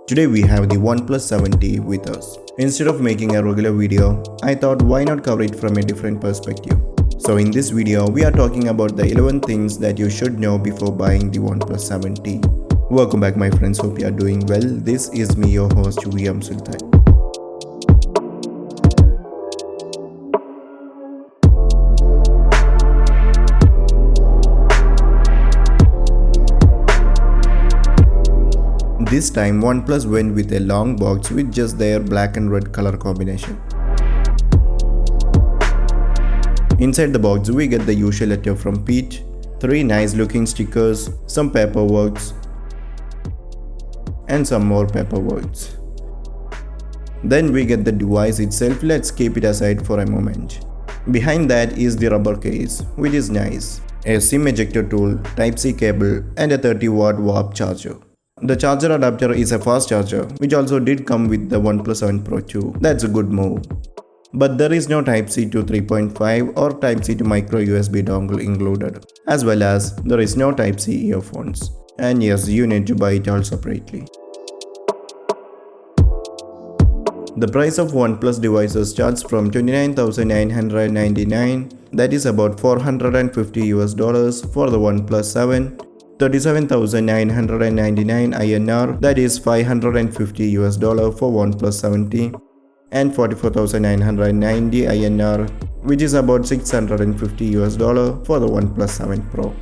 Today we have the OnePlus 7T with us. Instead of making a regular video, I thought why not cover it from a different perspective. So in this video, we are talking about the 11 things that you should know before buying the OnePlus 7T. Welcome back my friends, hope you are doing well. This is me, your host vmsulthan. This time OnePlus went with a long box with just their black and red color combination. Inside the box we get the usual letter from Pete, 3 nice looking stickers, some paperwork, and some more paperwork. Then we get the device itself. Let's keep it aside for a moment. Behind that is the rubber case, which is nice, a SIM ejector tool, Type-C cable, and a 30-watt warp charger. The charger adapter is a fast charger, which also did come with the OnePlus 7 Pro 2. That's a good move. But there is no Type-C to 3.5 or Type-C to micro USB dongle included, as well as there is no Type-C earphones. And yes, you need to buy it all separately. The price of OnePlus devices starts from $29,999, that is about $450 for the OnePlus 7. 37,999 INR, that is $550 for OnePlus 7T, and 44,990 INR, which is about $650 for the OnePlus 7 Pro,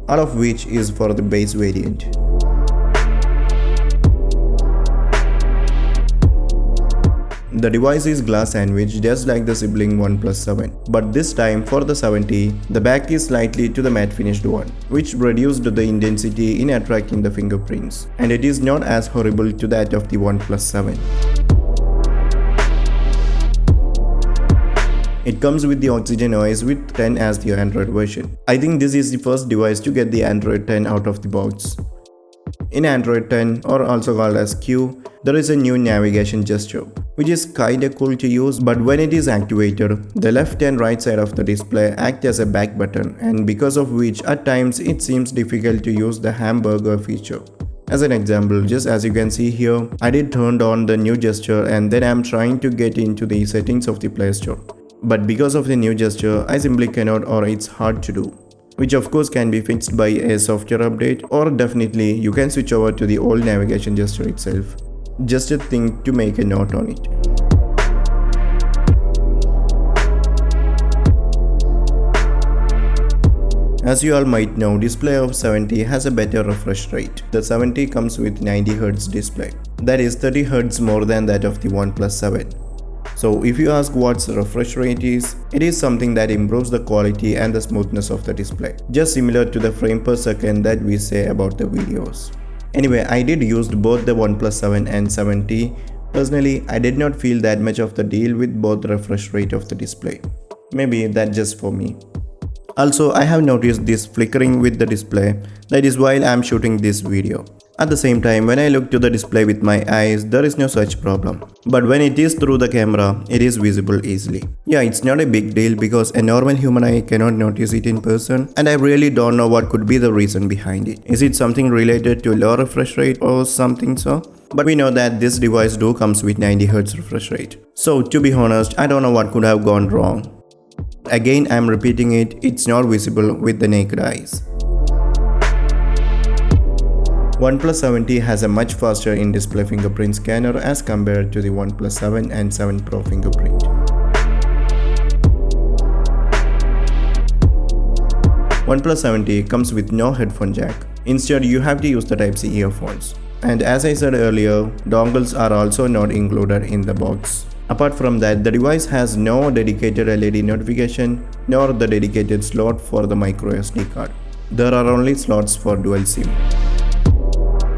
all of which is for the base variant. The device is glass sandwich just like the sibling OnePlus 7, but this time for the 7T, the back is slightly to the matte finished one, which reduced the intensity in attracting the fingerprints, and it is not as horrible to that of the OnePlus 7. It comes with the Oxygen OS with 10 as the Android version. I think this is the first device to get the Android 10 out of the box. In Android 10, or also called as Q, there is a new navigation gesture, which is kinda cool to use, but when it is activated, the left and right side of the display act as a back button, and because of which at times it seems difficult to use the hamburger feature. As an example, just as you can see here, I did turned on the new gesture and then I am trying to get into the settings of the Play Store. But because of the new gesture, I simply cannot, or it's hard to do. Which of course can be fixed by a software update, or definitely you can switch over to the old navigation gesture itself. Just a thing to make a note on it. As you all might know, display of 7T has a better refresh rate. The 7T comes with 90Hz display. That is 30Hz more than that of the OnePlus 7. So if you ask what's the refresh rate is, it is something that improves the quality and the smoothness of the display, just similar to the frame per second that we say about the videos. Anyway, I did use both the OnePlus 7 and 7T. Personally, I did not feel that much of the deal with both the refresh rate of the display. Maybe that's just for me. Also, I have noticed this flickering with the display, that is while I am shooting this video. At the same time, when I look to the display with my eyes, there is no such problem. But when it is through the camera, it is visible easily. Yeah, it's not a big deal because a normal human eye cannot notice it in person, and I really don't know what could be the reason behind it. Is it something related to low refresh rate or something so? But we know that this device comes with 90Hz refresh rate. So to be honest, I don't know what could have gone wrong. Again, I'm repeating it, it's not visible with the naked eyes. OnePlus 7T has a much faster in-display fingerprint scanner as compared to the OnePlus 7 and 7 Pro fingerprint. OnePlus 7T comes with no headphone jack. Instead, you have to use the Type-C earphones. And as I said earlier, dongles are also not included in the box. Apart from that, the device has no dedicated LED notification nor the dedicated slot for the micro SD card. There are only slots for dual SIM.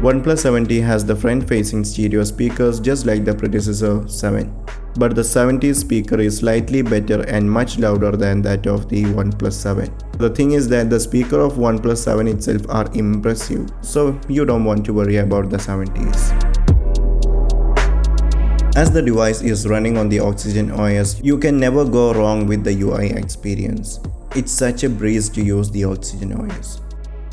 OnePlus 7T has the front-facing stereo speakers just like the predecessor 7. But the 7T speaker is slightly better and much louder than that of the OnePlus 7. The thing is that the speaker of OnePlus 7 itself are impressive, so you don't want to worry about the 7Ts. As the device is running on the Oxygen OS, you can never go wrong with the UI experience. It's such a breeze to use the Oxygen OS.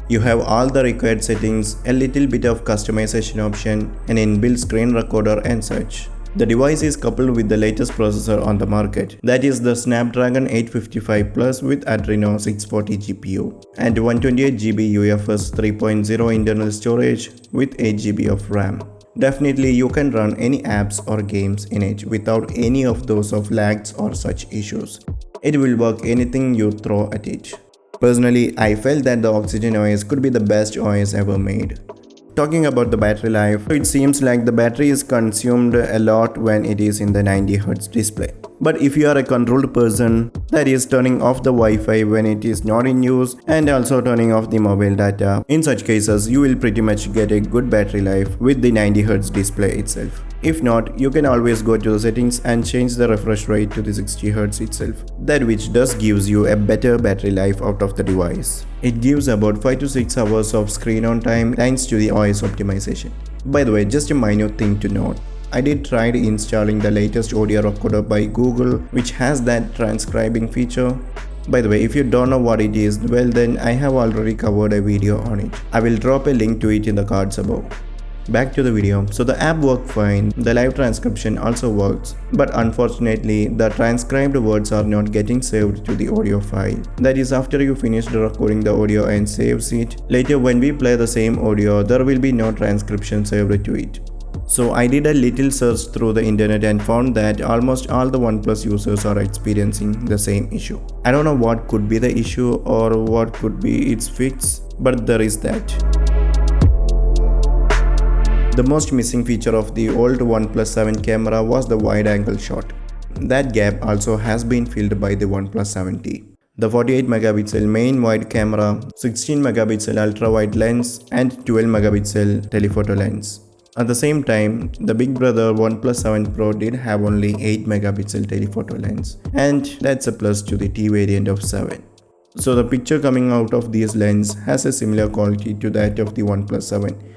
You have all the required settings, a little bit of customization option, an inbuilt screen recorder and such. The device is coupled with the latest processor on the market, that is the Snapdragon 855 Plus with Adreno 640 GPU and 128GB UFS 3.0 internal storage with 8GB of RAM. Definitely you can run any apps or games in it without any of those of lags or such issues. It will work anything you throw at it. Personally, I felt that the Oxygen OS could be the best OS ever made. Talking about the battery life, it seems like the battery is consumed a lot when it is in the 90Hz display. But if you are a controlled person, that is turning off the Wi-Fi when it is not in use and also turning off the mobile data, in such cases you will pretty much get a good battery life with the 90Hz display itself. If not, you can always go to the settings and change the refresh rate to the 60Hz itself, that which does gives you a better battery life out of the device. It gives about 5 to 6 hours of screen on time thanks to the OS optimization. By the way, just a minor thing to note. I did try installing the latest audio recorder by Google, which has that transcribing feature. By the way, if you don't know what it is, well then I have already covered a video on it. I will drop a link to it in the cards above. Back to the video. So the app worked fine, the live transcription also works, but unfortunately the transcribed words are not getting saved to the audio file. That is, after you finish recording the audio and saves it, later when we play the same audio there will be no transcription saved to it. So I did a little search through the internet and found that almost all the OnePlus users are experiencing the same issue. I don't know what could be the issue or what could be its fix, but there is that. The most missing feature of the old OnePlus 7 camera was the wide-angle shot. That gap also has been filled by the OnePlus 7T. The 48 megapixel main wide camera, 16 megapixel ultra-wide lens and 12 megapixel telephoto lens. At the same time, the big brother OnePlus 7 Pro did have only 8 megapixel telephoto lens, and that's a plus to the T variant of 7. So the picture coming out of these lens has a similar quality to that of the OnePlus 7.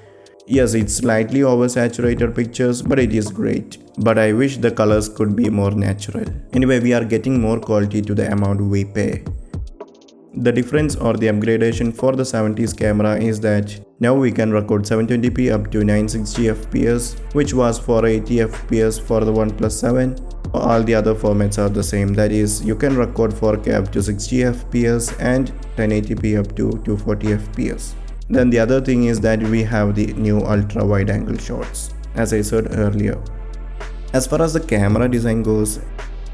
Yes, it's slightly oversaturated pictures, but it is great. But I wish the colors could be more natural. Anyway, we are getting more quality to the amount we pay. The difference or the upgradation for the 70's camera is that now we can record 720p up to 960fps, which was 480fps for the OnePlus 7. All the other formats are the same, that is, you can record 4K up to 60fps and 1080p up to 240fps. Then the other thing is that we have the new ultra wide angle shots, as I said earlier. As far as the camera design goes,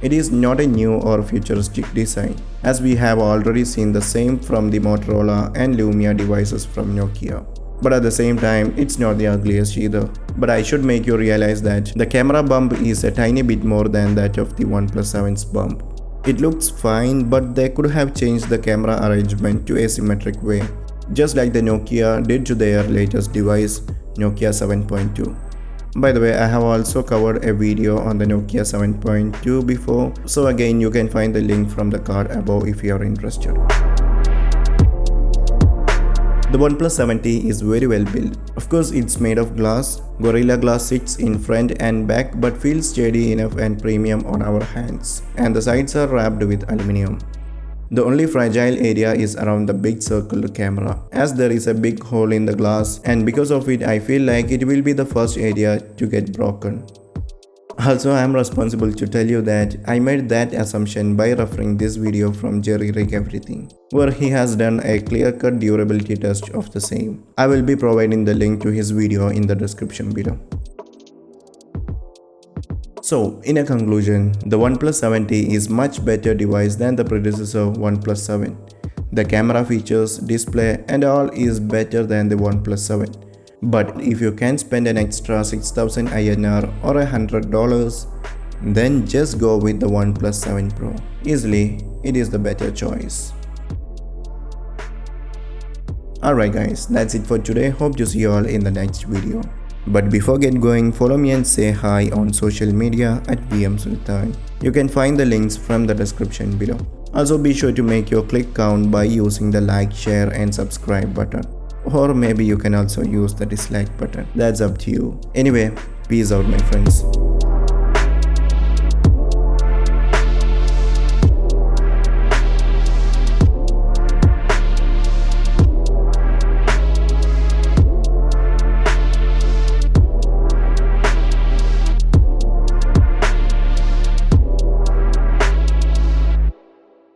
it is not a new or futuristic design, as we have already seen the same from the Motorola and Lumia devices from Nokia. But at the same time, it's not the ugliest either. But I should make you realize that the camera bump is a tiny bit more than that of the OnePlus 7's bump. It looks fine, but they could have changed the camera arrangement to a symmetric way, just like the Nokia did to their latest device, Nokia 7.2. By the way, I have also covered a video on the Nokia 7.2 before, so again you can find the link from the card above if you are interested. The OnePlus 7T is very well built. Of course, it's made of glass. Gorilla Glass sits in front and back but feels steady enough and premium on our hands. And the sides are wrapped with aluminium. The only fragile area is around the big circle camera, as there is a big hole in the glass, and because of it I feel like it will be the first area to get broken. Also, I am responsible to tell you that I made that assumption by referring this video from Jerry Rig Everything, where he has done a clear-cut durability test of the same. I will be providing the link to his video in the description below. So, in a conclusion, the OnePlus 7T is much better device than the predecessor OnePlus 7. The camera features, display and all is better than the OnePlus 7. But if you can spend an extra 6000 INR or $100, then just go with the OnePlus 7 Pro. Easily, it is the better choice. Alright guys, that's it for today. Hope to see you all in the next video. But before get going, follow me and say hi on social media at vmsulthan. You can find the links from the description below. Also be sure to make your click count by using the like, share and subscribe button. Or maybe you can also use the dislike button. That's up to you. Anyway, peace out my friends.